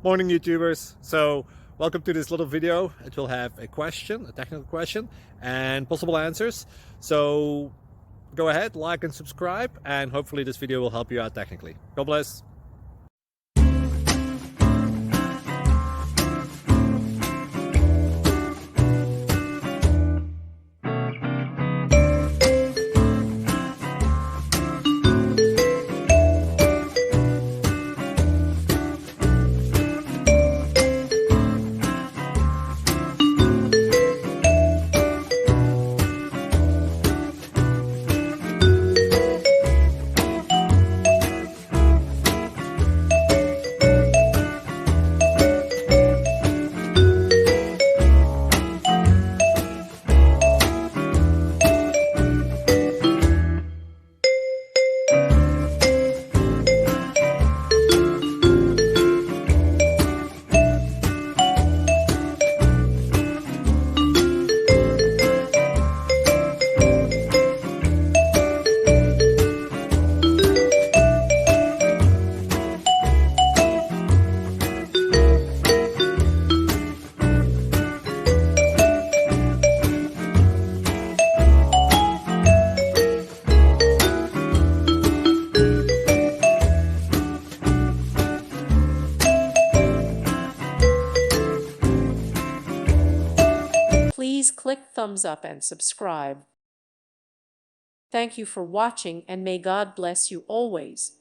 Morning, YouTubers. So welcome to this little video. It will have a question, a technical question, and possible answers. So go ahead, like and subscribe, and hopefully this video will help you out technically. God bless. Please click thumbs up and subscribe. Thank you for watching, and may God bless you always.